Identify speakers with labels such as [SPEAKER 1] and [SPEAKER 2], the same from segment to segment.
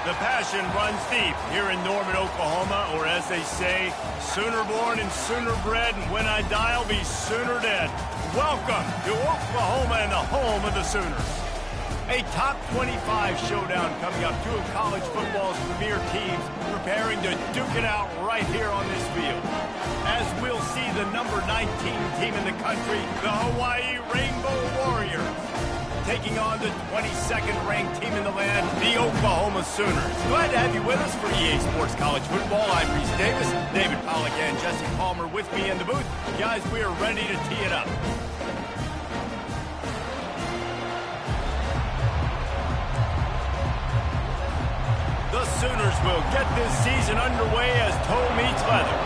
[SPEAKER 1] The passion runs deep here in Norman, Oklahoma, or as they say, sooner born and sooner bred, and when I die, I'll be sooner dead. Welcome to Oklahoma and the home of the Sooners. A top 25 showdown coming up. Two of college football's premier teams preparing to duke it out right here on this field. As we'll see the number 19 team in the country, the Hawaii Rainbow Warriors, taking on the 22nd ranked team in the land, the Oklahoma Sooners. Glad to have you with us for EA Sports College Football. I'm Reese Davis, David Pollack and Jesse Palmer with me in the booth. Guys, we are ready to tee it up. The Sooners will get this season underway as toe meets leather.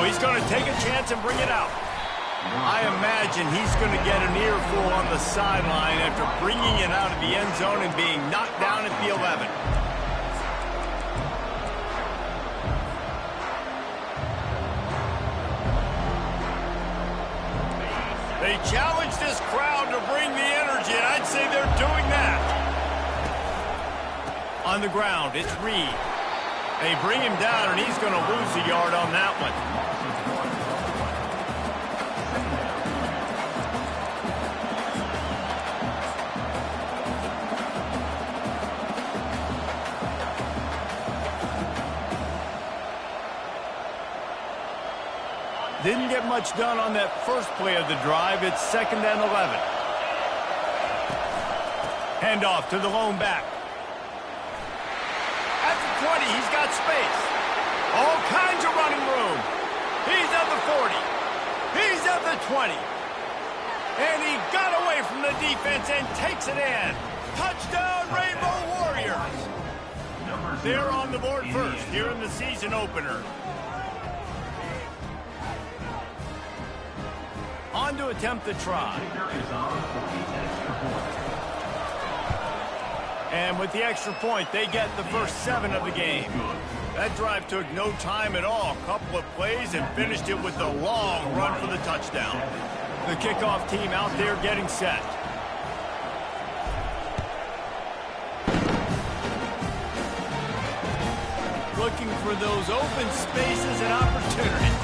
[SPEAKER 1] He's going to take a chance and bring it out. I imagine he's going to get an earful on the sideline after bringing it out of the end zone and being knocked down at the 11. They challenge this crowd to bring the energy, and I'd say they're doing that. On the ground, it's Reed. They bring him down, and he's going to lose a yard on that one. Didn't get much done on that first play of the drive. It's 2nd and 11. Handoff to the lone back. At the 20, he's got space. All kinds of running room. He's at the 40. He's at the 20. And he got away from the defense and takes it in. Touchdown, Rainbow Warriors. They're on the board first here in the season opener. On to attempt the try. And with the extra point, they get the first 7 of the game. That drive took no time at all. A couple of plays and finished it with a long run for the touchdown. The kickoff team out there getting set. Looking for those open spaces and opportunities.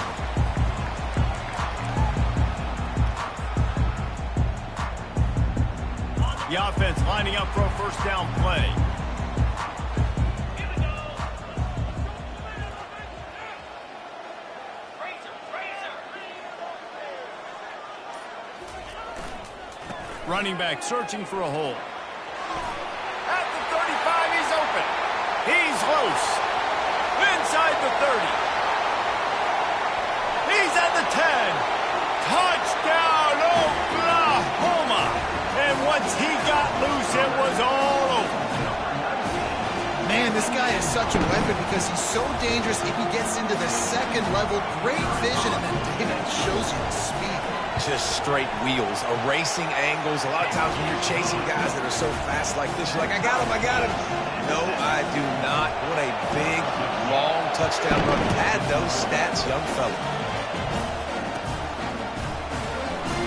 [SPEAKER 1] The offense lining up for a first down play. Running back searching for a hole. At the 35, he's open. He's loose. Inside the 30. He's at the 10. Touchdown, Oklahoma. And once he got loose, it was all over.
[SPEAKER 2] Man, this guy is such a weapon because he's so dangerous if he gets into the second level. Great vision, and then David shows you the speed.
[SPEAKER 3] Just straight wheels, erasing angles. A lot of times when you're chasing guys that are so fast like this, you're like, I got him, I got him. No, I do not. What a big, long touchdown run. Had those stats, young fella.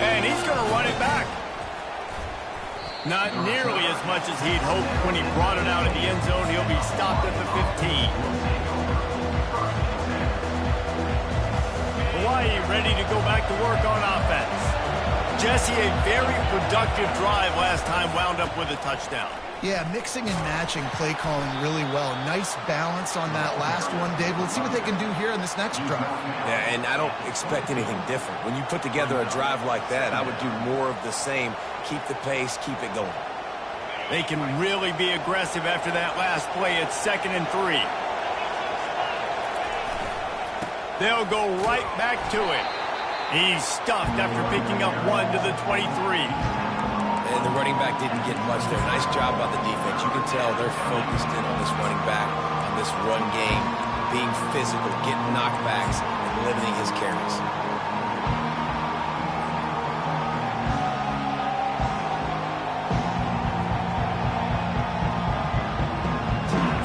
[SPEAKER 1] And he's going to run it back. Not nearly as much as he'd hoped when he brought it out of the end zone. He'll be stopped at the 15. Hawaii ready to go back to work on offense. Jesse, a very productive drive last time, wound up with a touchdown.
[SPEAKER 2] Yeah, mixing and matching play calling really well. Nice balance on that last one, Dave. Let's see what they can do here in this next drive.
[SPEAKER 3] Yeah, and I don't expect anything different. When you put together a drive like that, I would do more of the same. Keep the pace, keep it going.
[SPEAKER 1] They can really be aggressive after that last play. It's 2nd and 3. They'll go right back to it. He's stuffed after picking up 1 to the 23.
[SPEAKER 3] And the running back didn't get much there. Nice job by the defense. You can tell they're focused in on this running back, on this run game, being physical, getting knockbacks, and limiting his carries.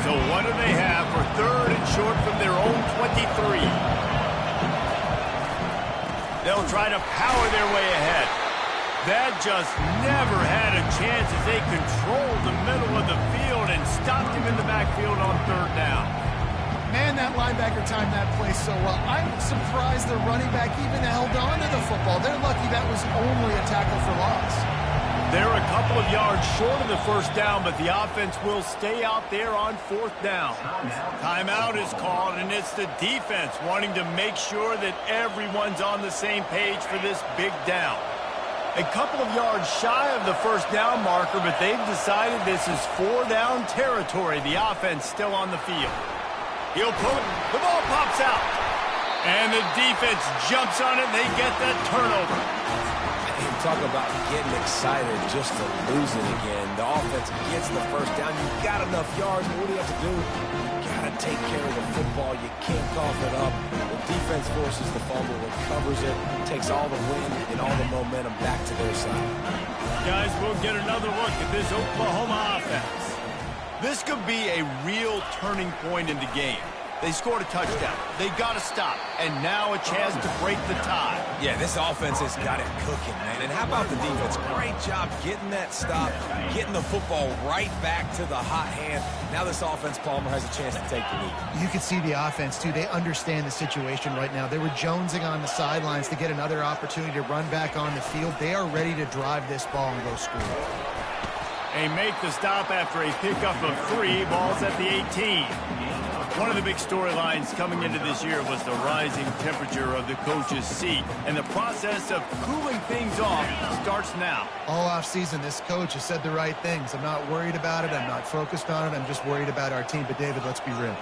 [SPEAKER 1] So what do they have for 3rd and short from their own 23? They'll try to power their way ahead. That just never had a chance as they controlled the middle of the field and stopped him in the backfield on third down.
[SPEAKER 2] Man, that linebacker timed that play so well. I'm surprised the running back even held on to the football. They're lucky that was only a tackle for loss.
[SPEAKER 1] They're a couple of yards short of the first down, but the offense will stay out there on fourth down. Timeout is called, and it's the defense wanting to make sure that everyone's on the same page for this big down. A couple of yards shy of the first down marker, but they've decided this is four-down territory. The offense still on the field. He'll pull it. The ball pops out. And the defense jumps on it, and they get that turnover.
[SPEAKER 3] Talk about getting excited just to lose it again. The offense gets the first down. You've got enough yards, but what do you have to do? You got to take care of the football. You can't cough it up. The defense forces the fumble, recovers it, takes all the wind and all the momentum back to their side.
[SPEAKER 1] Guys, we'll get another look at this Oklahoma offense. This could be a real turning point in the game. They scored a touchdown. They got to stop. And now a chance to break the tie.
[SPEAKER 3] Yeah, this offense has got it cooking, man. And how about the defense? Great job getting that stop, getting the football right back to the hot hand. Now this offense, Palmer, has a chance to take the lead.
[SPEAKER 2] You can see the offense, too. They understand the situation right now. They were jonesing on the sidelines to get another opportunity to run back on the field. They are ready to drive this ball and go score.
[SPEAKER 1] They make the stop after a pickup of 3 balls at the 18. One of the big storylines coming into this year was the rising temperature of the coach's seat, and the process of cooling things off starts now.
[SPEAKER 2] All offseason, this coach has said the right things. I'm not worried about it. I'm not focused on it. I'm just worried about our team. But, David, let's be real.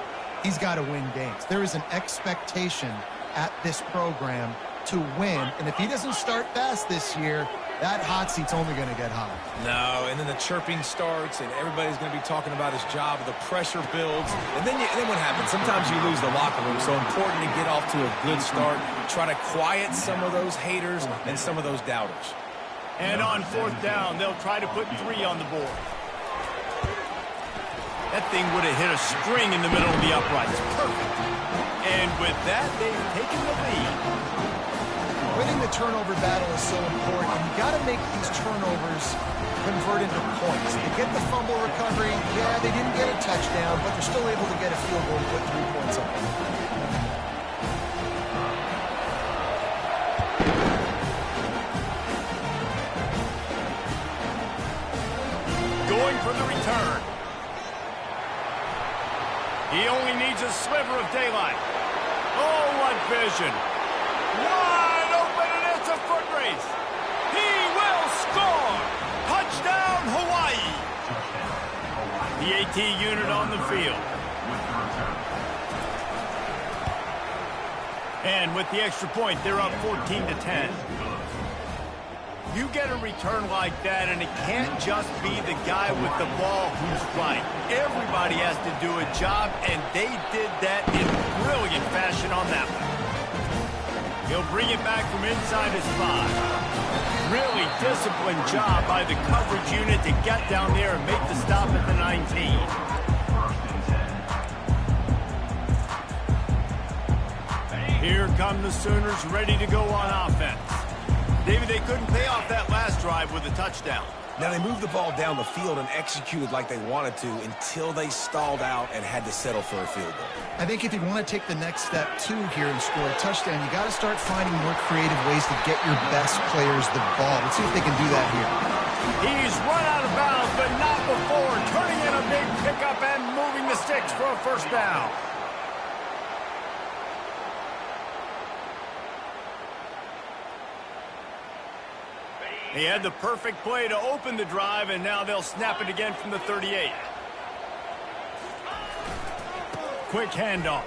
[SPEAKER 2] He's got to win games. There is an expectation at this program to win, and if he doesn't start fast this year, that hot seat's only going to get hot.
[SPEAKER 3] No, and then the chirping starts, and everybody's going to be talking about his job. The pressure builds, and then what happens? Sometimes you lose the locker room, so important to get off to a good start. Try to quiet some of those haters and some of those doubters.
[SPEAKER 1] And on fourth down, they'll try to put 3 on the board. That thing would have hit a string in the middle of the uprights. Perfect. And with that, they've taken the lead.
[SPEAKER 2] Winning the turnover battle is so important. You got to make these turnovers convert into points. They get the fumble recovery. Yeah, they didn't get a touchdown, but they're still able to get a field goal and put 3 points on it.
[SPEAKER 1] Going for the return. He only needs a sliver of daylight. Oh, what vision. Wide open, and it's a foot race. He will score. Touchdown, Hawaii. The AT unit on the field. And with the extra point, they're up 14-10. You get a return like that, and it can't just be the guy with the ball who's right. Everybody has to do a job, and they did that in brilliant fashion on that one. He'll bring it back from inside his 5. Really disciplined job by the coverage unit to get down there and make the stop at the 19. Here come the Sooners ready to go on offense. David, they couldn't pay off that last drive with a touchdown.
[SPEAKER 3] Now, they moved the ball down the field and executed like they wanted to until they stalled out and had to settle for a field goal.
[SPEAKER 2] I think if you want to take the next step, too, here and score a touchdown, you got to start finding more creative ways to get your best players the ball. Let's see if they can do that here.
[SPEAKER 1] He's run out of bounds, but not before turning in a big pickup and moving the sticks for a first down. He had the perfect play to open the drive, and now they'll snap it again from the 38. Quick handoff.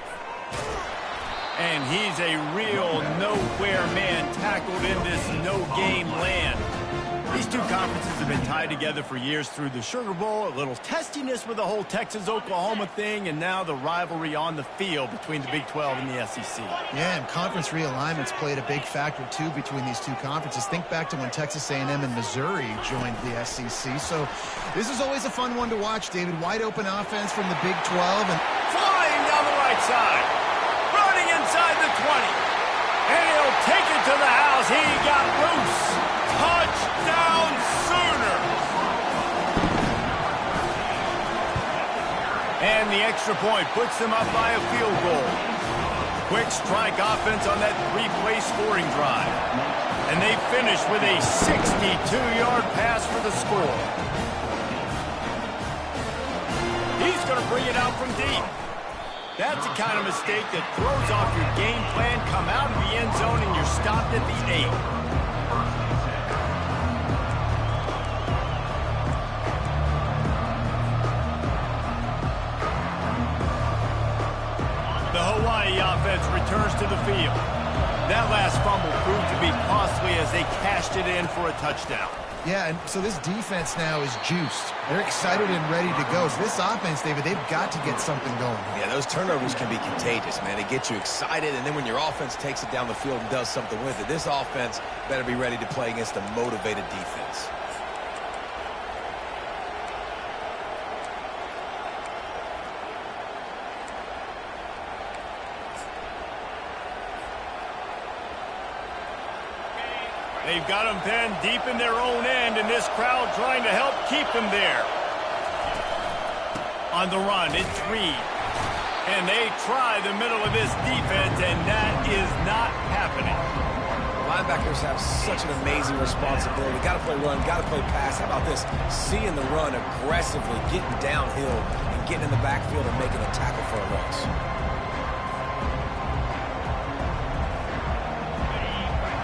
[SPEAKER 1] And he's a real nowhere man tackled in this no-game land. These two conferences have been tied together for years through the Sugar Bowl, a little testiness with the whole Texas-Oklahoma thing, and now the rivalry on the field between the Big 12 and the SEC.
[SPEAKER 2] Yeah, and conference realignments played a big factor, too, between these two conferences. Think back to when Texas A&M and Missouri joined the SEC. So this is always a fun one to watch, David. Wide open offense from the Big 12. And
[SPEAKER 1] flying down the right side. Running inside the 20. And he'll take it to the house. He got loose. Touchdown! the extra point, puts them up by a field goal. Quick strike offense on that three-play scoring drive. And they finish with a 62-yard pass for the score. He's going to bring it out from deep. That's the kind of mistake that throws off your game plan. Come out of the end zone and you're stopped at the 8. The Hawaii offense returns to the field. That last fumble proved to be costly as they cashed it in for a touchdown.
[SPEAKER 2] Yeah, and so this defense now is juiced. They're excited and ready to go. So this offense, David, they've got to get something going.
[SPEAKER 3] Yeah, those turnovers can be contagious, man. They get you excited, and then when your offense takes it down the field and does something with it, this offense better be ready to play against a motivated defense.
[SPEAKER 1] They've got them pinned deep in their own end, and this crowd trying to help keep them there. On the run, it's Reed. And they try the middle of this defense, and that is not happening.
[SPEAKER 3] Linebackers have such an amazing responsibility. Got to play run, got to play pass. How about this? Seeing the run aggressively, getting downhill, and getting in the backfield and making a tackle for a loss.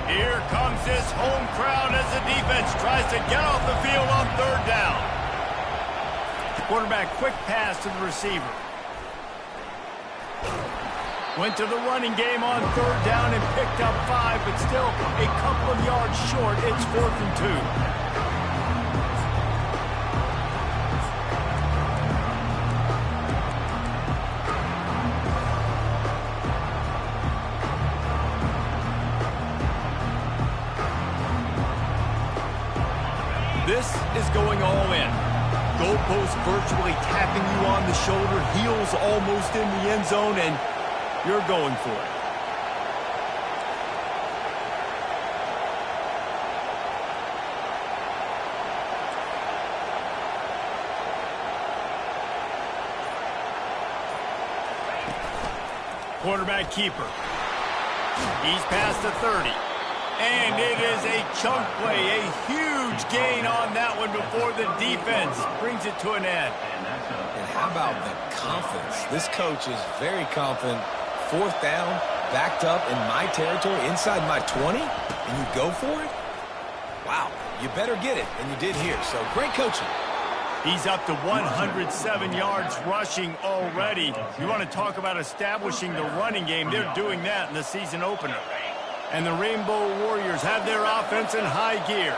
[SPEAKER 1] Here comes this home crowd as the defense tries to get off the field on third down. Quarterback quick pass to the receiver. Went to the running game on third down and picked up 5, but still a couple of yards short. It's 4th and 2. This is going all in. Goalpost virtually tapping you on the shoulder, heels almost in the end zone, and you're going for it. Quarterback keeper. He's past the 30. And it is a chunk play, a huge gain on that one before the defense brings it to an end.
[SPEAKER 3] And how about the confidence? This coach is very confident. 4th down, backed up in my territory, inside my 20, and you go for it? Wow, you better get it, and you did here. So great coaching.
[SPEAKER 1] He's up to 107 yards rushing already. You want to talk about establishing the running game. They're doing that in the season opener. And the Rainbow Warriors have their offense in high gear.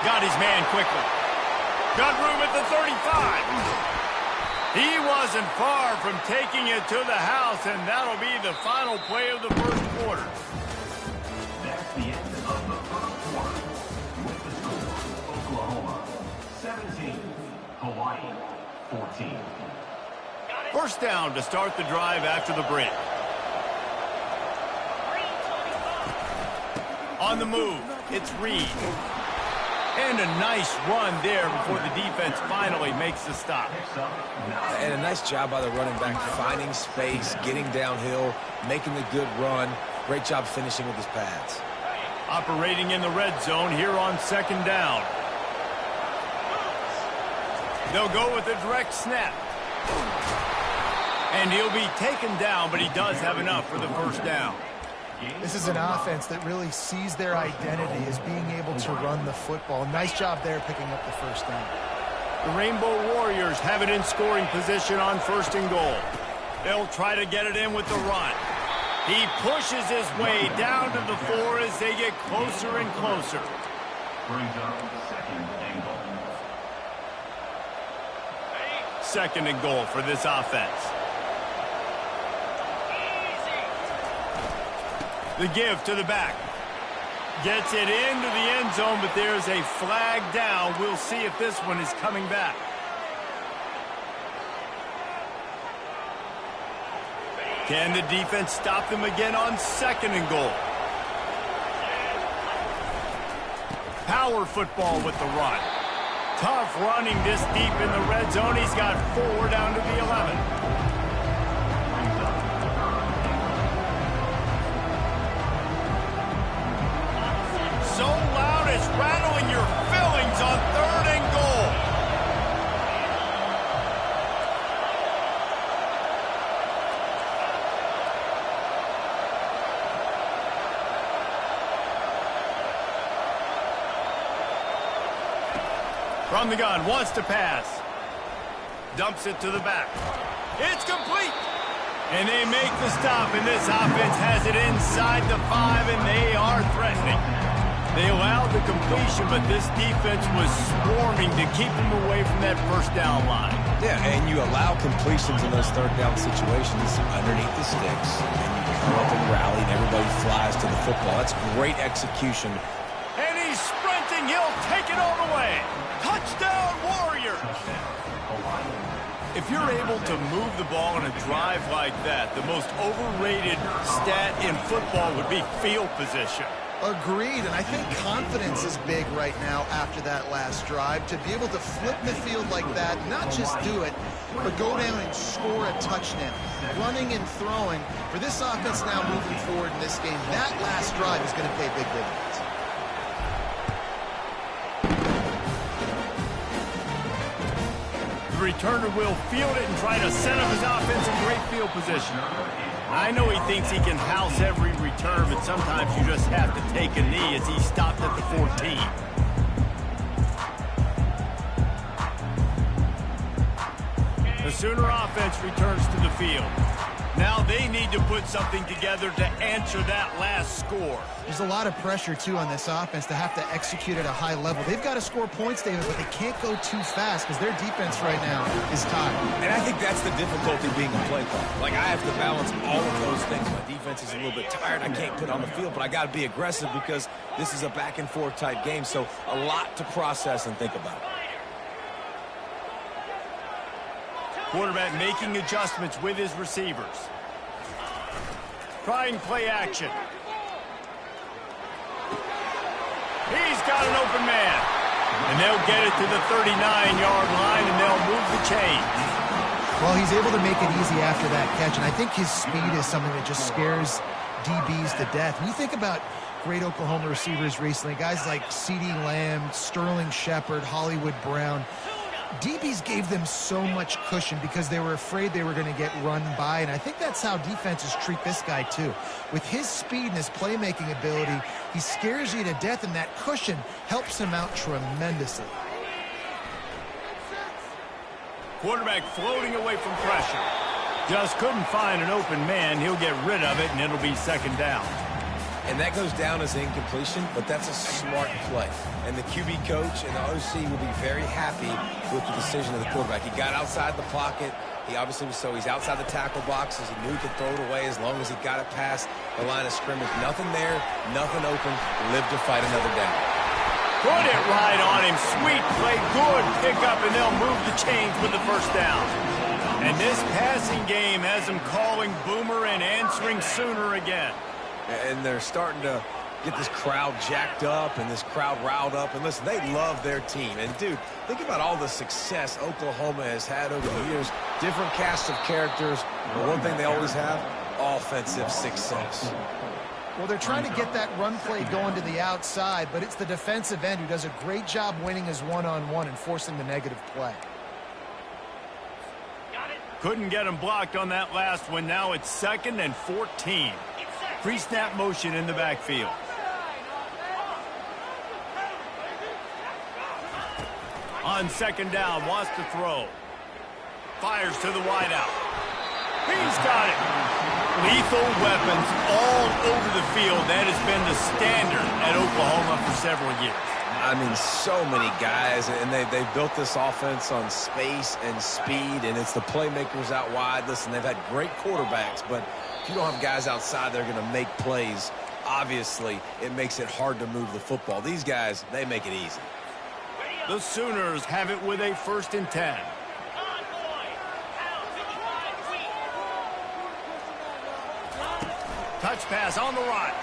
[SPEAKER 1] Got his man quickly. Got room at the 35. He wasn't far from taking it to the house, and that'll be the final play of the first quarter.
[SPEAKER 4] That's the end of the first quarter. With the score, Oklahoma 17, Hawaii 14.
[SPEAKER 1] First down to start the drive after the break. On the move, it's Reed. And a nice run there before the defense finally makes the stop.
[SPEAKER 3] And a nice job by the running back, finding space, getting downhill, making a good run. Great job finishing with his pads.
[SPEAKER 1] Operating in the red zone here on 2nd down. They'll go with a direct snap. And he'll be taken down, but he does have enough for the first down.
[SPEAKER 2] This is an offense that really sees their identity as being able to run the football. Nice job there picking up the first down.
[SPEAKER 1] The Rainbow Warriors have it in scoring position on 1st and goal. They'll try to get it in with the run. He pushes his way down to the 4 as they get closer and closer.
[SPEAKER 4] Brings up 2nd and goal.
[SPEAKER 1] 2nd and goal for this offense. The give to the back. Gets it into the end zone, but there's a flag down. We'll see if this one is coming back. Can the defense stop them again on 2nd and goal? Power football with the run. Tough running this deep in the red zone. He's got 4 down to the 11. So loud it's rattling your fillings on 3rd and goal. From the gun, wants to pass. Dumps it to the back. It's complete. And they make the stop, and this offense has it inside the 5, and they are threatening. They allowed the completion, but this defense was swarming to keep them away from that first down line.
[SPEAKER 3] Yeah, and you allow completions in those 3rd down situations underneath the sticks, and you come up and rally, and everybody flies to the football. That's great execution.
[SPEAKER 1] And he's sprinting. He'll take it all the way. Touchdown, Warriors! If you're able to move the ball in a drive like that, the most overrated stat in football would be field position.
[SPEAKER 2] Agreed, and I think confidence is big right now after that last drive. To be able to flip the field like that, not just do it, but go down and score a touchdown. Running and throwing, for this offense now moving forward in this game, that last drive is going to pay big dividends.
[SPEAKER 1] The returner will field it and try to set up his offense in great field position. I know he thinks he can house every return, but sometimes you just have to take a knee as he stopped at the 14. The Sooner offense returns to the field. Now they need to put something together to answer that last score.
[SPEAKER 2] There's a lot of pressure, too, on this offense to have to execute at a high level. They've got to score points, David, but they can't go too fast because their defense right now is tired.
[SPEAKER 3] And I think that's the difficulty being a play caller. Like, I have to balance all of those things. My defense is a little bit tired. I can't put on the field, but I got to be aggressive because this is a back-and-forth type game, so a lot to process and think about.
[SPEAKER 1] Quarterback making adjustments with his receivers. Trying play action. He's got an open man. And they'll get it to the 39-yard line, and they'll move the chains.
[SPEAKER 2] Well, he's able to make it easy after that catch, and I think his speed is something that just scares DBs to death. When you think about great Oklahoma receivers recently, guys like CeeDee Lamb, Sterling Shepard, Hollywood Brown, DBs gave them so much cushion because they were afraid they were going to get run by, and I think that's how defenses treat this guy too. With his speed and his playmaking ability, he scares you to death, and that cushion helps him out tremendously.
[SPEAKER 1] Quarterback floating away from pressure. Just couldn't find an open man. He'll get rid of it, and it'll be 2nd down.
[SPEAKER 3] And that goes down as incompletion, but that's a smart play. And the QB coach and the OC will be very happy with the decision of the quarterback. He got outside the pocket. He obviously was he's outside the tackle boxes. He knew he could throw it away as long as he got it past the line of scrimmage. Nothing there, nothing open. Live to fight another down.
[SPEAKER 1] Put it right on him. Sweet play, good pickup, and they'll move the chains with the 1st down. And this passing game has them calling Boomer and answering Sooner again.
[SPEAKER 3] And they're starting to get this crowd jacked up and this crowd riled up. And listen, they love their team. And, dude, think about all the success Oklahoma has had over the years. Different casts of characters. But one thing they always have, offensive success.
[SPEAKER 2] Well, they're trying to get that run play going to the outside, but it's the defensive end who does a great job winning his one-on-one and forcing the negative play.
[SPEAKER 1] Couldn't get him blocked on that last one. Now it's 2nd and 14. Pre-snap motion in the backfield. On 2nd down, wants to throw. Fires to the wideout. He's got it. Lethal weapons all over the field. That has been the standard at Oklahoma for several years.
[SPEAKER 3] I mean, so many guys, and they've built this offense on space and speed, and it's the playmakers out wide. Listen, they've had great quarterbacks, but if you don't have guys outside that are going to make plays, obviously it makes it hard to move the football. These guys, they make it easy.
[SPEAKER 1] The Sooners have it with a 1st and 10. Touch pass on the right.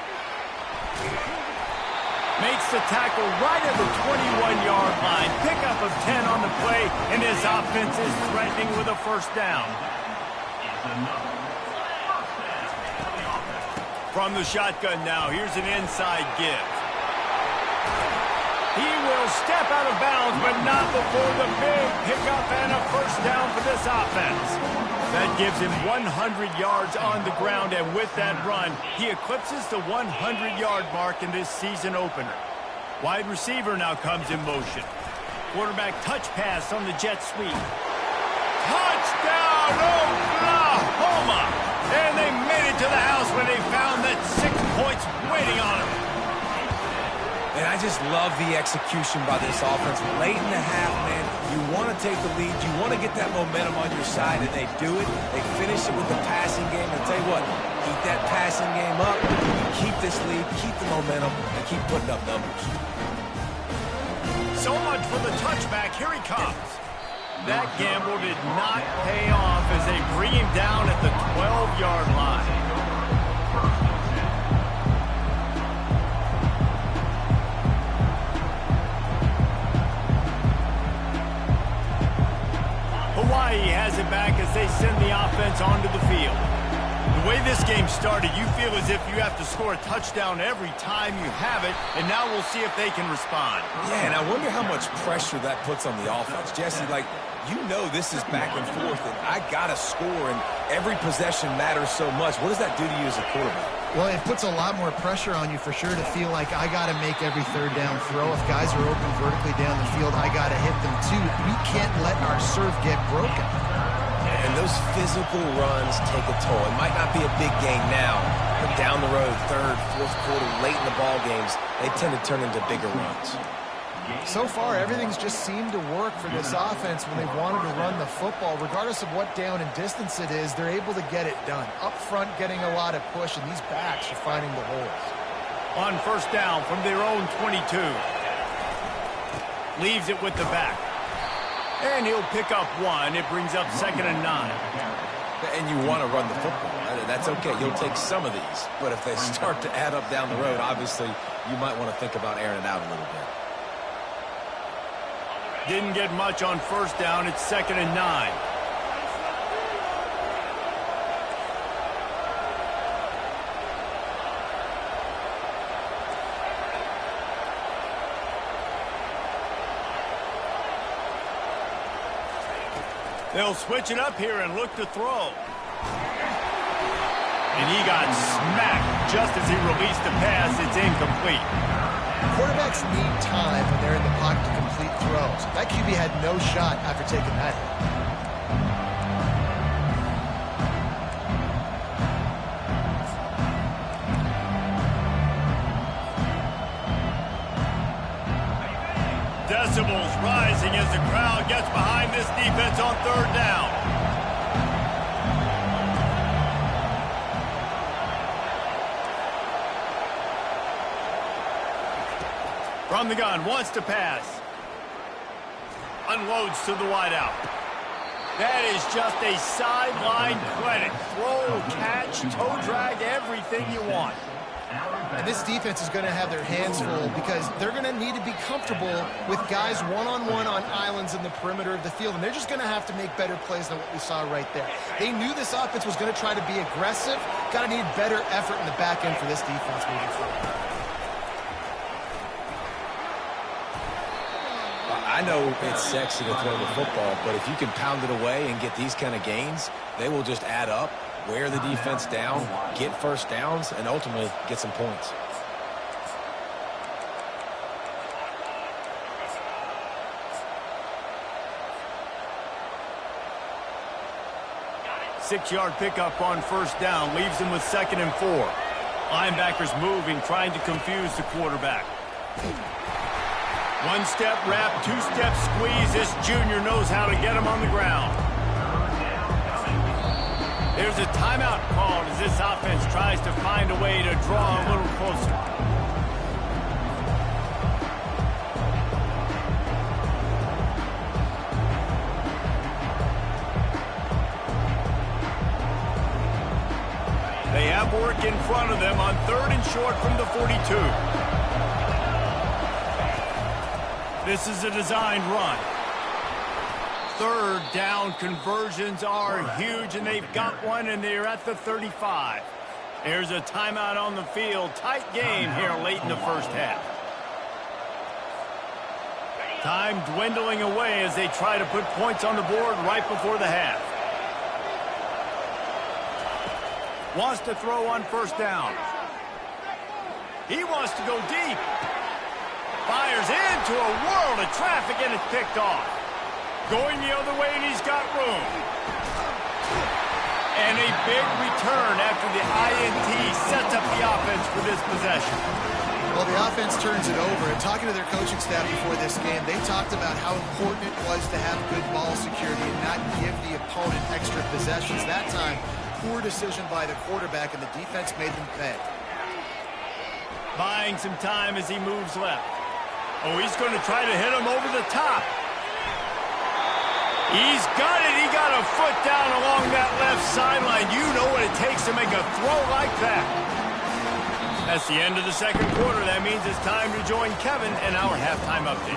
[SPEAKER 1] Makes the tackle right at the 21-yard line. Pickup of 10 on the play, and his offense is threatening with a first down. From the shotgun now, here's an inside give. He will step out of bounds, but not before the big pickup and a first down for this offense. That gives him 100 yards on the ground, and with that run, he eclipses the 100-yard mark in this season opener. Wide receiver now comes in motion. Quarterback touch pass on the jet sweep. Touchdown, Oklahoma! And they made it to the house when they found that 6 points waiting on them.
[SPEAKER 3] And I just love the execution by this offense. Late in the half, man, you want to take the lead. You want to get that momentum on your side, and they do it. They finish it with the passing game. And tell you what, keep that passing game up. You keep this lead, keep the momentum, and keep putting up numbers.
[SPEAKER 1] So much for the touchback. Here he comes. That gamble did not pay off as they bring him down at the 12-yard line. Hawaii has it back as they send the offense onto the field. The way this game started, you feel as if you have to score a touchdown every time you have it, and now we'll see if they can respond.
[SPEAKER 3] Yeah, and I wonder how much pressure that puts on the offense. Jesse, like, you know this is back and forth, and I got to score, and every possession matters so much. What does that do to you as a quarterback?
[SPEAKER 2] Well, it puts a lot more pressure on you for sure to feel like I got to make every third down throw. If guys are open vertically down the field, I got to hit them too. We can't let our serve get broken.
[SPEAKER 3] And those physical runs take a toll. It might not be a big gain now, but down the road, third, fourth quarter, late in the ball games, they tend to turn into bigger runs.
[SPEAKER 2] So far, everything's just seemed to work for this offense when they've wanted to run the football. Regardless of what down and distance it is, they're able to get it done. Up front, getting a lot of push, and these backs are finding the holes.
[SPEAKER 1] On first down from their own 22. Leaves it with the back. And he'll pick up one. It brings up 2nd and 9.
[SPEAKER 3] And you want to run the football. That's okay. You'll take some of these. But if they start to add up down the road, obviously, you might want to think about airing it out a little bit.
[SPEAKER 1] Didn't get much on first down. It's 2nd and 9. They'll switch it up here and look to throw. And he got smacked just as he released the pass. It's incomplete.
[SPEAKER 2] Quarterbacks need time when they're in the pocket to complete throws. That QB had no shot after taking that hit.
[SPEAKER 1] Decibels rising as the crowd gets behind this defense on third down. From the gun, wants to pass. Unloads to the wideout. That is just a sideline clinic. Throw, catch, toe drag, everything you want.
[SPEAKER 2] And this defense is going to have their hands full because they're going to need to be comfortable with guys one-on-one on islands in the perimeter of the field. And they're just going to have to make better plays than what we saw right there. They knew this offense was going to try to be aggressive. Got to need better effort in the back end for this defense moving forward.
[SPEAKER 3] I know it's sexy to throw the football, but if you can pound it away and get these kind of gains, they will just add up, wear the defense down, get first downs, and ultimately get some points.
[SPEAKER 1] Six-yard pickup on first down leaves him with 2nd and 4. Linebackers moving, trying to confuse the quarterback. One-step wrap, two-step squeeze. This junior knows how to get him on the ground. There's a timeout called as this offense tries to find a way to draw a little closer. They have work in front of them on 3rd and short from the 42. This is a designed run. Third down conversions are huge, and they've got one, and they're at the 35. There's a timeout on the field. Tight game here late in the first half. Time dwindling away as they try to put points on the board right before the half. Wants to throw on first down. He wants to go deep. Fires into a world of traffic, and it's picked off. Going the other way, and he's got room. And a big return after the INT sets up the offense for this possession.
[SPEAKER 2] Well, the offense turns it over. And talking to their coaching staff before this game, they talked about how important it was to have good ball security and not give the opponent extra possessions. That time, poor decision by the quarterback, and the defense made them pay.
[SPEAKER 1] Buying some time as he moves left. Oh, he's going to try to hit him over the top. He's got it. He got a foot down along that left sideline. You know what it takes to make a throw like that. That's the end of the second quarter. That means it's time to join Kevin and our halftime update.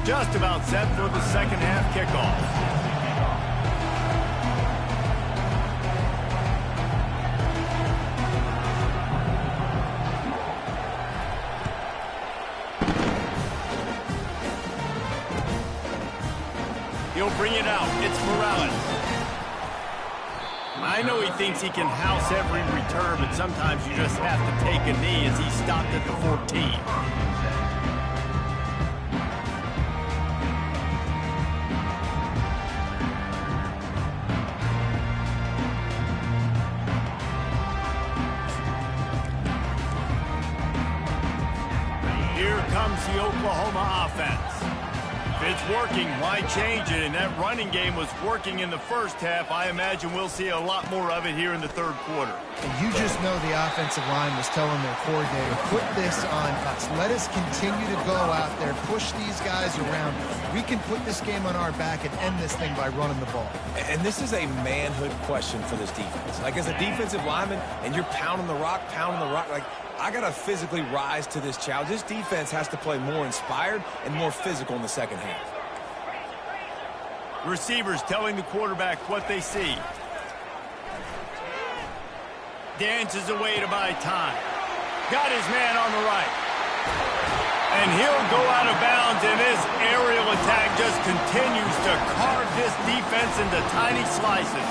[SPEAKER 1] Just about set for the second half kickoff. He'll bring it out. It's Morales. I know he thinks he can house every return, but sometimes you just have to take a knee as he stopped at the 14. The Oklahoma offense. If it's working, why change it? And that running game was working in the first half. I imagine we'll see a lot more of it here in the third quarter.
[SPEAKER 2] And you just know the offensive line was telling their coordinator, put this on us. Let us continue to go out there, push these guys around. We can put this game on our back and end this thing by running the ball.
[SPEAKER 3] And this is a manhood question for this defense. Like, as a defensive lineman, and you're pounding the rock, like, I got to physically rise to this challenge. This defense has to play more inspired and more physical in the second half.
[SPEAKER 1] Receivers telling the quarterback what they see. Dances away to buy time. Got his man on the right. And he'll go out of bounds, and this aerial attack just continues to carve this defense into tiny slices.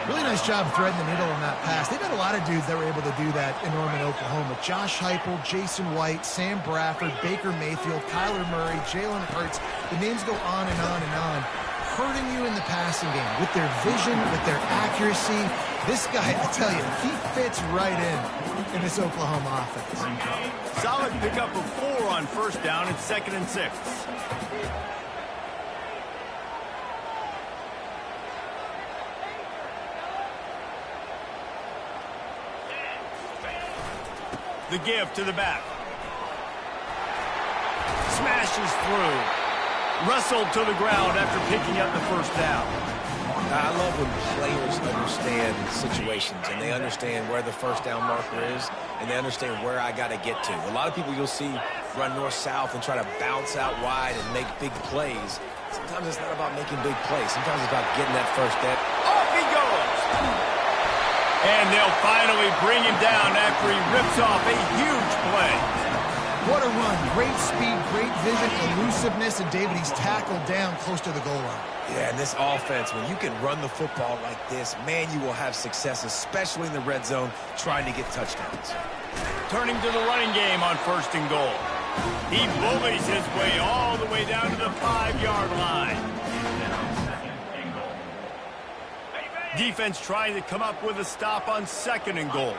[SPEAKER 2] Really nice job threading the needle on that pass. They've got a lot of dudes that were able to do that in Norman, Oklahoma. Josh Heupel, Jason White, Sam Bradford, Baker Mayfield, Kyler Murray, Jalen Hurts. The names go on and on and on. Hurting you in the passing game with their vision, with their accuracy. This guy, I tell you, he fits right in this Oklahoma offense.
[SPEAKER 1] Solid pickup of 4 on first down and 2nd and 6. The give to the back. Smashes through. Wrestled to the ground after picking up the first down.
[SPEAKER 3] I love when players understand situations and they understand where the first down marker is and they understand where I got to get to. A lot of people you'll see run north-south and try to bounce out wide and make big plays. Sometimes it's not about making big plays. Sometimes it's about getting that first down.
[SPEAKER 1] Off he goes! And they'll finally bring him down after he rips off a huge play.
[SPEAKER 2] What a run. Great speed, great vision, elusiveness, and David, he's tackled down close to the goal line.
[SPEAKER 3] Yeah, and this offense, when you can run the football like this, man, you will have success, especially in the red zone, trying to get touchdowns.
[SPEAKER 1] Turning to the running game on 1st and goal. He bullies his way all the way down to the 5-yard line. Defense trying to come up with a stop on 2nd and goal.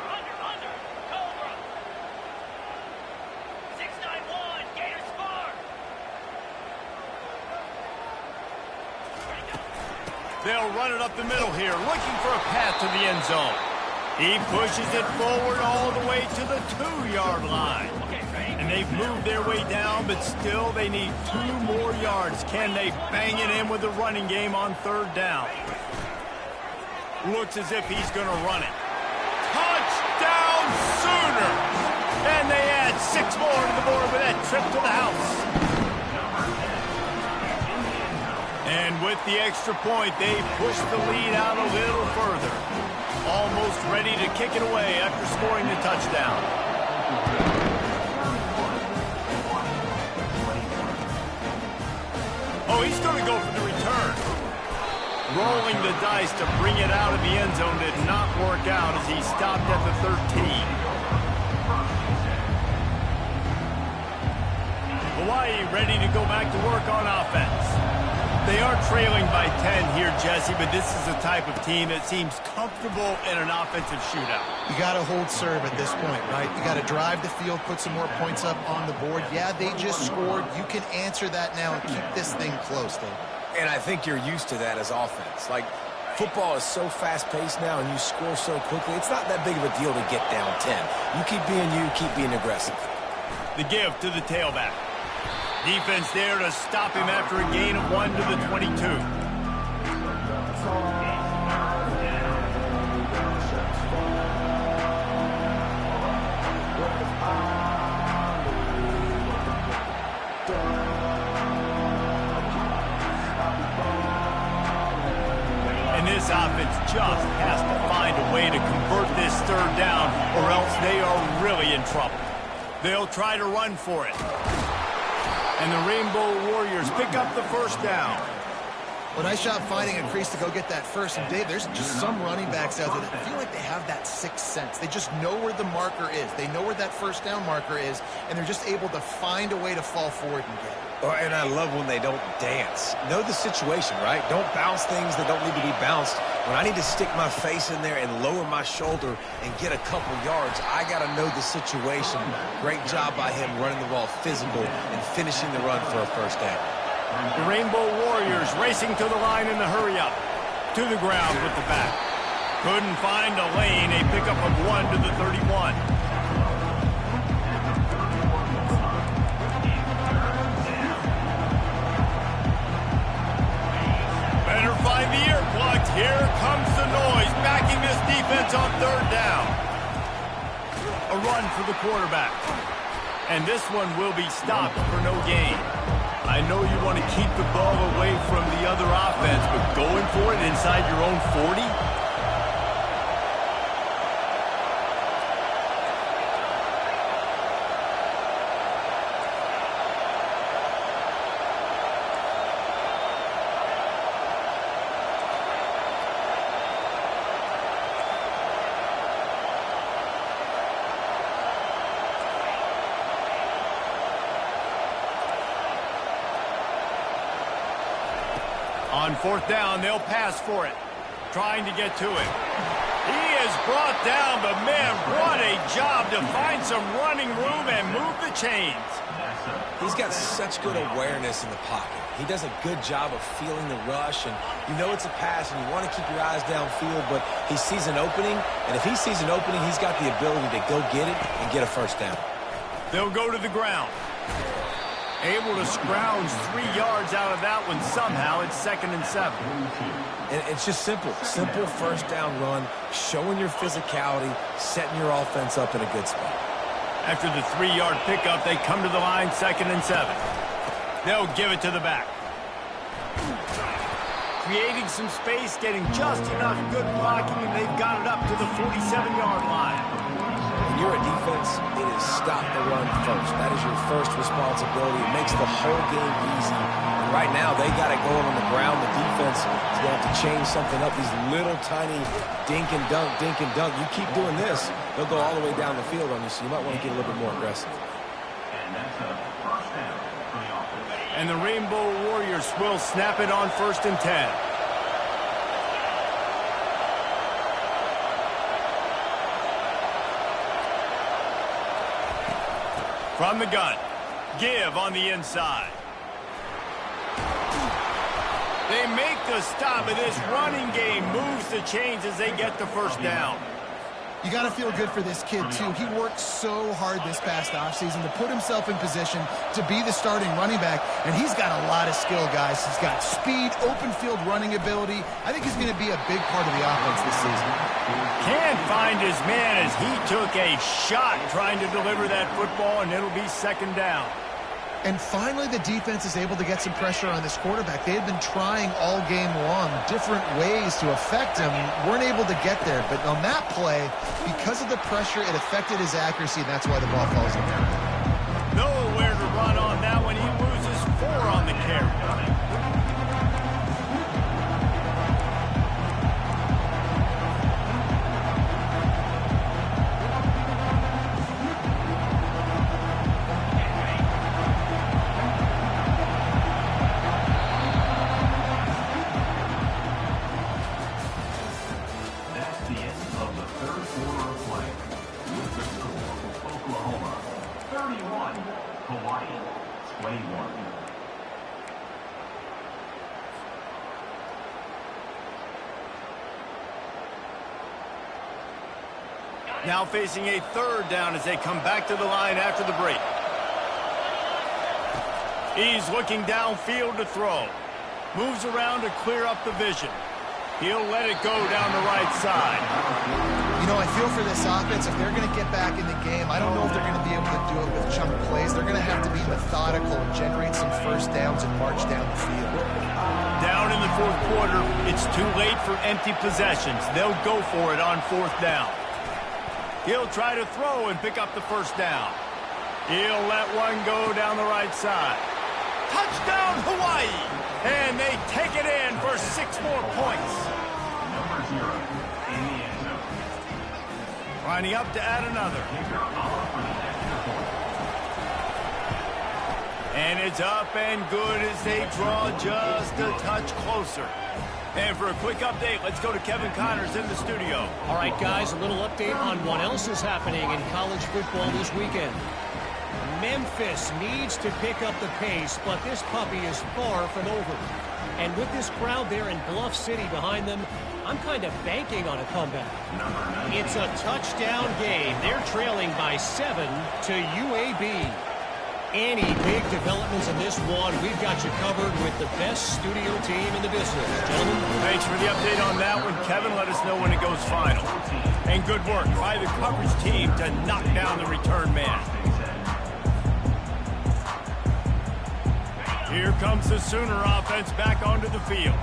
[SPEAKER 1] They'll run it up the middle here, looking for a path to the end zone. He pushes it forward all the way to the 2-yard line. And they've moved their way down, but still they need 2 more yards. Can they bang it in with the running game on 3rd down? Looks as if he's going to run it. Touchdown Sooner! And they add 6 more to the board with that trip to the house. And with the extra point, they push the lead out a little further. Almost ready to kick it away after scoring the touchdown. Oh, he's going to go for the return. Rolling the dice to bring it out of the end zone did not work out as he stopped at the 13. Hawaii ready to go back to work on offense. They are trailing by 10 here, Jesse, but this is a type of team that seems comfortable in an offensive shootout.
[SPEAKER 2] You got to hold serve at this point, right? You got to drive the field, put some more points up on the board. Yeah, they just scored. You can answer that now and keep this thing close, Dave.
[SPEAKER 3] And I think you're used to that as offense. Like, football is so fast-paced now and you score so quickly, it's not that big of a deal to get down 10. You keep being aggressive.
[SPEAKER 1] The give to the tailback. Defense there to stop him after a gain of 1 to the 22. And this offense just has to find a way to convert this 3rd down, or else they are really in trouble. They'll try to run for it. And the Rainbow Warriors pick up the 1st down.
[SPEAKER 2] Well, nice job finding a crease to go get that first. And, Dave, there's just some running backs out there that feel like they have that 6th sense. They just know where the marker is. They know where that 1st down marker is, and they're just able to find a way to fall forward and get it.
[SPEAKER 3] Oh, and I love when they don't dance. Know the situation, right? Don't bounce things that don't need to be bounced. When I need to stick my face in there and lower my shoulder and get a couple yards, I got to know the situation. Great job by him running the ball physical and finishing the run for a 1st down.
[SPEAKER 1] The Rainbow Warriors racing to the line in the hurry-up. To the ground with the back. Couldn't find a lane. A pickup of 1 to the 31. Better find the earplugs. Here comes the noise. Backing this defense on 3rd down. A run for the quarterback. And this one will be stopped for no gain. I know you want to keep the ball away from the other offense, but going for it inside your own 40? On 4th down, they'll pass for it. Trying to get to it. He is brought down, but man, what a job to find some running room and move the chains.
[SPEAKER 3] He's got such good awareness in the pocket. He does a good job of feeling the rush, and you know it's a pass, and you want to keep your eyes downfield, but he sees an opening, and if he sees an opening, he's got the ability to go get it and get a 1st down.
[SPEAKER 1] They'll go to the ground. Able to scrounge 3 yards out of that one somehow. It's 2nd and 7.
[SPEAKER 3] And it's just simple. Simple 1st down run, showing your physicality, setting your offense up in a good spot.
[SPEAKER 1] After the 3-yard pickup, they come to the line 2nd and 7. They'll give it to the back. Creating some space, getting just enough good blocking, and they've got it up to the 47-yard line.
[SPEAKER 3] When you're a defense, it is stop the run first. That is your first responsibility. It makes the whole game easy. And right now, they got it going on the ground. The defense is going to have to change something up. These little tiny dink and dunk, dink and dunk. You keep doing this, they'll go all the way down the field on you, so you might want to get a little bit more aggressive.
[SPEAKER 4] And that's a 1st down for the offense.
[SPEAKER 1] And the Rainbow Warriors will snap it on 1st and 10. From the gun, give on the inside. They They make the stop, and this running game moves the chains as they get the first down.
[SPEAKER 2] You got to feel good for this kid, too. He worked so hard this past offseason to put himself in position to be the starting running back, and he's got a lot of skill, guys. He's got speed, open field running ability. I think he's going to be a big part of the offense this season.
[SPEAKER 1] Can't find his man as he took a shot trying to deliver that football, and it'll be second down.
[SPEAKER 2] And finally, the defense is able to get some pressure on this quarterback. They had been trying all game long different ways to affect him. Weren't able to get there. But on that play, because of the pressure, it affected his accuracy, and that's why the ball falls in there.
[SPEAKER 1] Nowhere to run on that one. He loses 4 on the carry. Now facing a third down as they come back to the line after the break. He's looking downfield to throw. Moves around to clear up the vision. He'll let it go down the right side.
[SPEAKER 2] You know, I feel for this offense, if they're going to get back in the game, I don't know if they're going to be able to do it with chunk plays. They're going to have to be methodical and generate some first downs and march down the field.
[SPEAKER 1] Down in the fourth quarter, it's too late for empty possessions. They'll go for it on fourth down. He'll try to throw and pick up the first down. He'll let one go down the right side. Touchdown, Hawaii! And they take it in for 6 more points.
[SPEAKER 4] Number 0 in the end zone.
[SPEAKER 1] Lining up to add another. And it's up and good as they draw just a touch closer. And for a quick update, let's go to Kevin Connors in the studio.
[SPEAKER 5] All right, guys, a little update on what else is happening in college football this weekend. Memphis needs to pick up the pace, but this puppy is far from over. And with this crowd there in Bluff City behind them, I'm kind of banking on a comeback. It's a touchdown game. They're trailing by 7 to UAB. Any big developments in this one, we've got you covered with the best studio team in the business. Gentlemen.
[SPEAKER 1] Thanks for the update on that one, Kevin. Let us know when it goes final. And good work by the coverage team to knock down the return man. Here comes the Sooner offense back onto the field.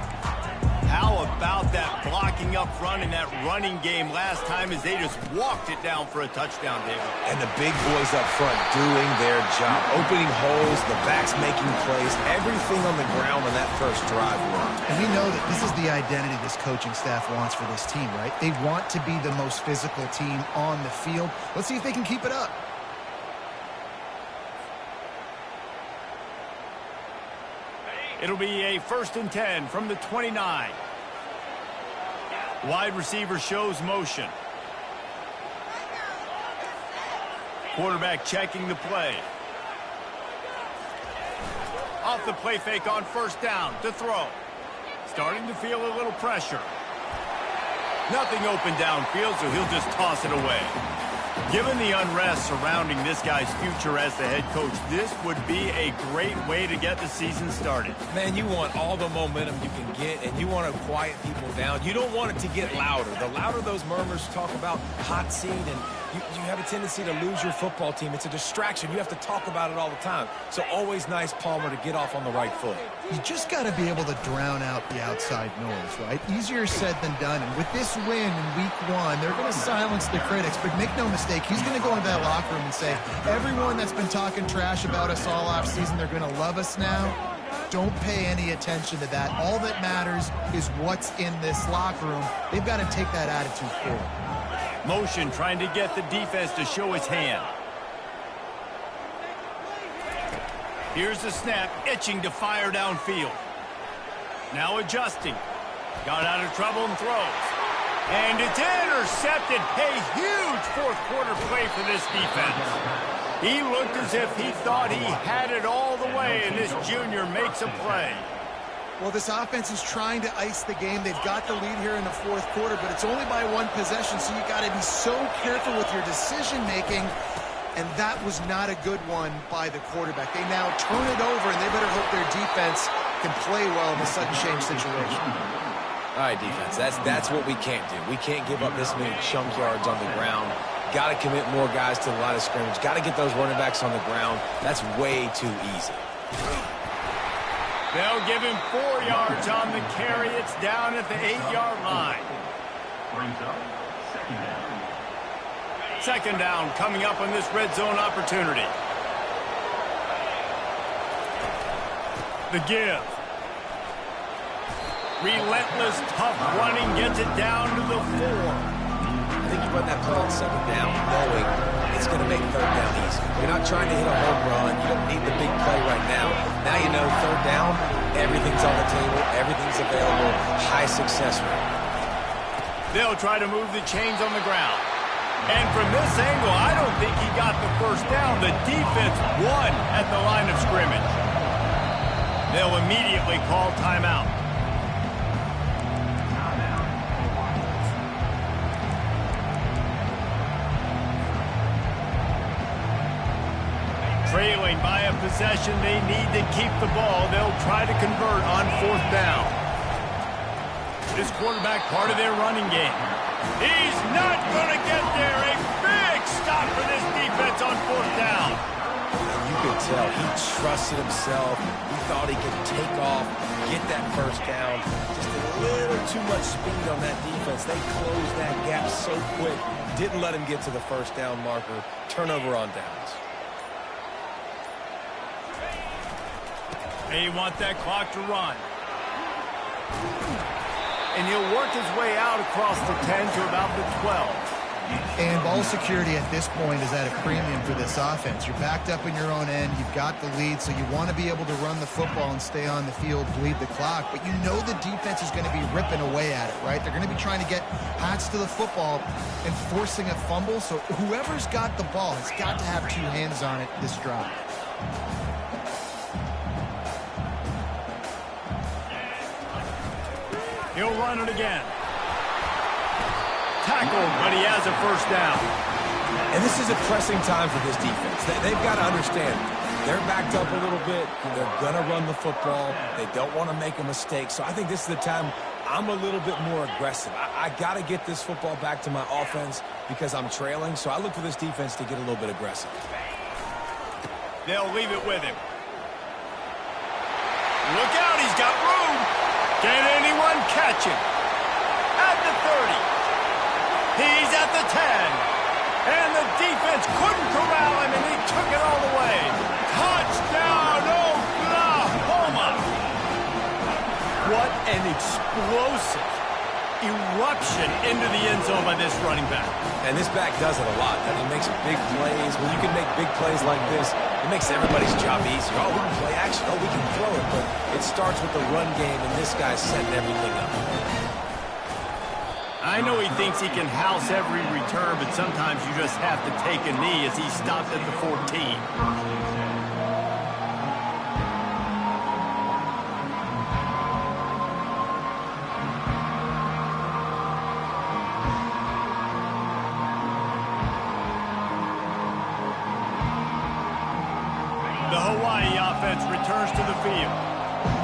[SPEAKER 1] How about that blocking up front in that running game last time as they just walked it down for a touchdown, David?
[SPEAKER 3] And the big boys up front doing their job. Opening holes, the backs making plays, everything on the ground on that first drive worked.
[SPEAKER 2] And we know that this is the identity this coaching staff wants for this team, right? They want to be the most physical team on the field. Let's see if they can keep it up.
[SPEAKER 1] It'll be a 1st and 10 from the 29. Wide receiver shows motion. Quarterback checking the play. Off the play fake on first down to throw. Starting to feel a little pressure. Nothing open downfield, so he'll just toss it away. Given the unrest surrounding this guy's future as the head coach, this would be a great way to get the season started.
[SPEAKER 3] Man, you want all the momentum you can get, and you want to quiet people down. You don't want it to get louder. The louder those murmurs talk about hot seat, and you have a tendency to lose your football team. It's a distraction. You have to talk about it all the time. So always nice, Palmer, to get off on the right foot.
[SPEAKER 2] You just got to be able to drown out the outside noise, right? Easier said than done. And with this win in week 1, they're going to silence the critics. But make no mistake, he's going to go into that locker room and say, everyone that's been talking trash about us all offseason, they're going to love us now. Don't pay any attention to that. All that matters is what's in this locker room. They've got to take that attitude forward.
[SPEAKER 1] Motion trying to get the defense to show his hand. Here's the snap, itching to fire downfield. Now adjusting. Got out of trouble and throws. And it's intercepted. A huge fourth quarter play for this defense. He looked as if he thought he had it all the way, and this junior makes a play.
[SPEAKER 2] Well, this offense is trying to ice the game. They've got the lead here in the fourth quarter, but it's only by one possession, so you got to be so careful with your decision-making, and that was not a good one by the quarterback. They now turn it over, and they better hope their defense can play well in a sudden change situation.
[SPEAKER 3] All right, defense, that's what we can't do. We can't give up this many chunk yards on the ground. Got to commit more guys to the line of scrimmage. Got to get those running backs on the ground. That's way too easy.
[SPEAKER 1] They'll give him 4 yards on the carry. It's down at the 8-yard line.
[SPEAKER 4] Brings up second down.
[SPEAKER 1] Second down coming up on this red zone opportunity. The give. Relentless, tough running gets it down to the 4.
[SPEAKER 3] I think you run that play on second down knowing it's going to make third down easy. You're not trying to hit a home run. You don't need the big play right now. Now you know third down, everything's on the table, everything's available, high success rate.
[SPEAKER 1] They'll try to move the chains on the ground. And from this angle, I don't think he got the first down. The defense won at the line of scrimmage. They'll immediately call timeout. Trailing by a possession, they need to keep the ball. They'll try to convert on fourth down. This quarterback part of their running game. He's not going to get there. A big stop for this defense on fourth down.
[SPEAKER 3] You could tell he trusted himself. He thought he could take off, get that first down. Just a little too much speed on that defense. They closed that gap so quick. Didn't let him get to the first down marker. Turnover on downs.
[SPEAKER 1] They want that clock to run. And he'll work his way out across the 10 to about the 12.
[SPEAKER 2] And ball security at this point is at a premium for this offense. You're backed up in your own end. You've got the lead, so you want to be able to run the football and stay on the field, bleed the clock. But you know the defense is going to be ripping away at it, right? They're going to be trying to get Pats to the football and forcing a fumble. So whoever's got the ball has got to have two hands on it this drive.
[SPEAKER 1] He'll run it again. Tackled, but he has a first down.
[SPEAKER 3] And this is a pressing time for this defense. They've got to understand, they're backed up a little bit. They're going to run the football. They don't want to make a mistake. So I think this is the time I'm a little bit more aggressive. I got to get this football back to my offense because I'm trailing. So I look for this defense to get a little bit aggressive.
[SPEAKER 1] They'll leave it with him. Look out, he's got room. Can anyone catch him? At the 30. He's at the 10. And the defense couldn't corral him, and he took it all the way. Touchdown, Oklahoma! What an explosive eruption into the end zone by this running back.
[SPEAKER 3] And this back does it a lot. He makes big plays. When you can make big plays like this, it makes everybody's job easier. Oh, we can play action. Oh, we can throw it. But it starts with the run game, and this guy's setting everything up.
[SPEAKER 1] I know he thinks he can house every return, but sometimes you just have to take a knee as he stopped at the 14. Returns to the field.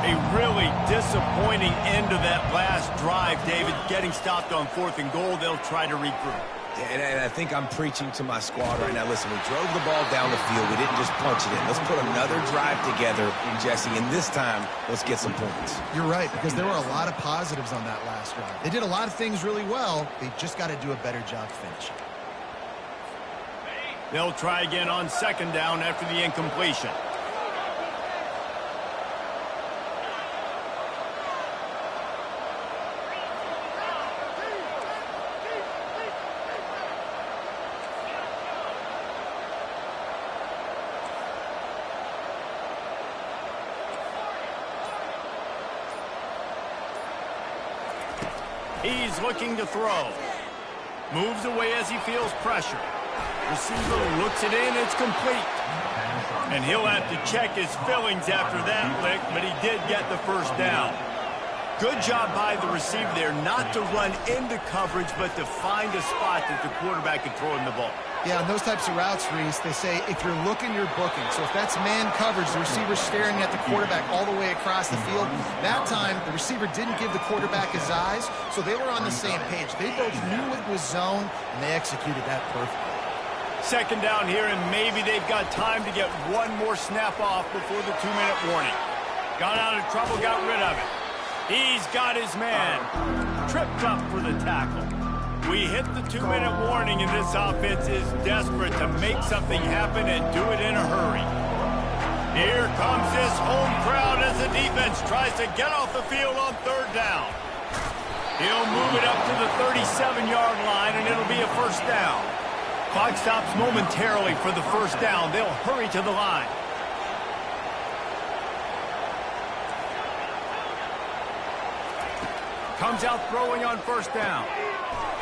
[SPEAKER 1] A really disappointing end to that last drive, David. Getting stopped on 4th and goal, they'll try to regroup.
[SPEAKER 3] Yeah, and I think I'm preaching to my squad right now. Listen, we drove the ball down the field. We didn't just punch it in. Let's put another drive together, Jesse, and this time, let's get some points.
[SPEAKER 2] You're right, because there were a lot of positives on that last drive. They did a lot of things really well. They just got to do a better job finishing.
[SPEAKER 1] They'll try again on 2nd down after the incompletion. He's looking to throw. Moves away as he feels pressure. Receiver looks it in. It's complete. And he'll have to check his fillings after that lick, but he did get the first down. Good job by the receiver there not to run into coverage, but to find a spot that the quarterback could throw him the ball.
[SPEAKER 2] Yeah, on those types of routes, Reese, they say if you're looking, you're booking. So if that's man coverage, the receiver's staring at the quarterback all the way across the field. That time, the receiver didn't give the quarterback his eyes, so they were on the same page. They both knew it was zone, and they executed that perfectly.
[SPEAKER 1] Second down here, and maybe they've got time to get one more snap off before the 2-minute warning. Got out of trouble, got rid of it. He's got his man. Tripped up for the tackle. We hit the 2-minute warning, and this offense is desperate to make something happen and do it in a hurry. Here comes this home crowd as the defense tries to get off the field on third down. He'll move it up to the 37-yard line, and it'll be a first down. Clock stops momentarily for the first down. They'll hurry to the line. Comes out throwing on first down.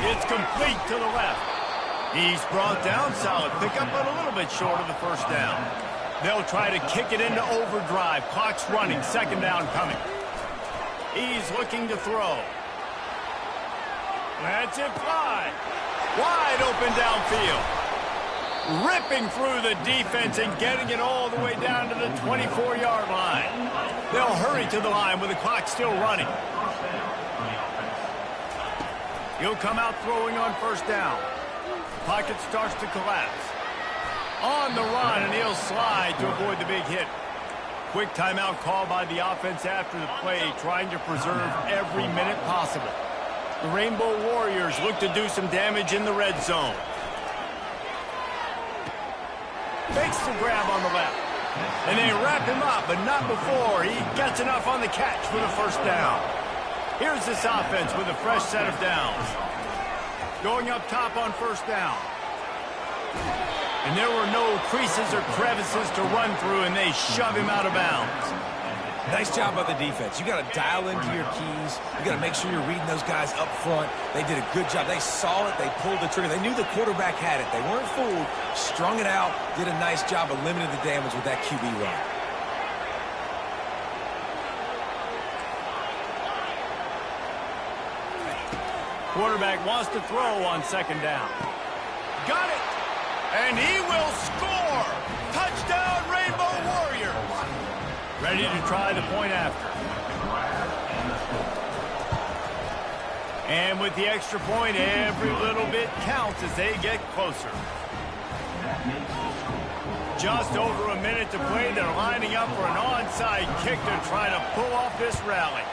[SPEAKER 1] It's complete to the left. He's brought down, solid pickup, but a little bit short of the first down. They'll try to kick it into overdrive. Clock's running, second down coming. He's looking to throw. That's it fly. Wide open downfield. Ripping through the defense and getting it all the way down to the 24-yard line. They'll hurry to the line with the clock still running. He'll come out throwing on first down. Pocket starts to collapse. On the run, and he'll slide to avoid the big hit. Quick timeout call by the offense after the play, trying to preserve every minute possible. The Rainbow Warriors look to do some damage in the red zone. Fakes the grab on the left. And they wrap him up, but not before he gets enough on the catch for the first down. Here's this offense with a fresh set of downs. Going up top on first down. And there were no creases or crevices to run through, and they shove him out of bounds.
[SPEAKER 3] Nice job by the defense. You got to dial into your keys. You got to make sure you're reading those guys up front. They did a good job. They saw it. They pulled the trigger. They knew the quarterback had it. They weren't fooled. Strung it out. Did a nice job of limiting the damage with that QB run.
[SPEAKER 1] Quarterback wants to throw on second down. Got it! And he will score! Touchdown, Rainbow Warriors! Ready to try the point after. And with the extra point, every little bit counts as they get closer. Just over a minute to play. They're lining up for an onside kick to try to pull off this rally.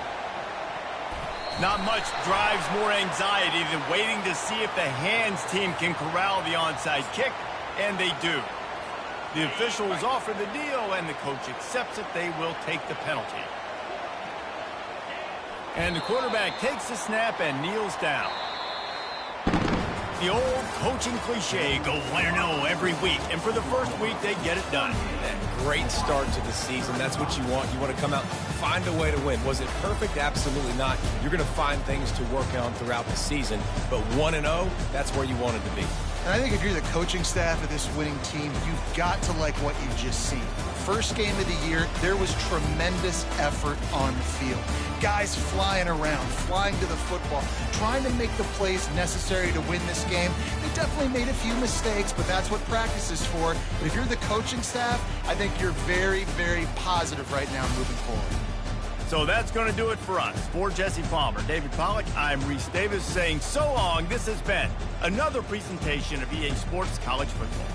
[SPEAKER 1] Not much drives more anxiety than waiting to see if the hands team can corral the onside kick, and they do. The officials offer the deal, and the coach accepts it. They will take the penalty. And the quarterback takes the snap and kneels down. The old coaching cliche, go win or no every week. And for the first week, they get it done.
[SPEAKER 3] Great start to the season. That's what you want. You want to come out, find a way to win. Was it perfect? Absolutely not. You're going to find things to work on throughout the season. But 1-0, that's where you wanted to be.
[SPEAKER 2] And I think if you're the coaching staff of this winning team, you've got to like what you've just seen. First game of the year, there was tremendous effort on the field. Guys flying around, flying to the football, trying to make the plays necessary to win this game. They definitely made a few mistakes, but that's what practice is for. But if you're the coaching staff, I think you're very, very positive right now moving forward.
[SPEAKER 1] So that's going to do it for us. For Jesse Palmer, David Pollack, I'm Reese Davis saying so long. This has been another presentation of EA Sports College Football.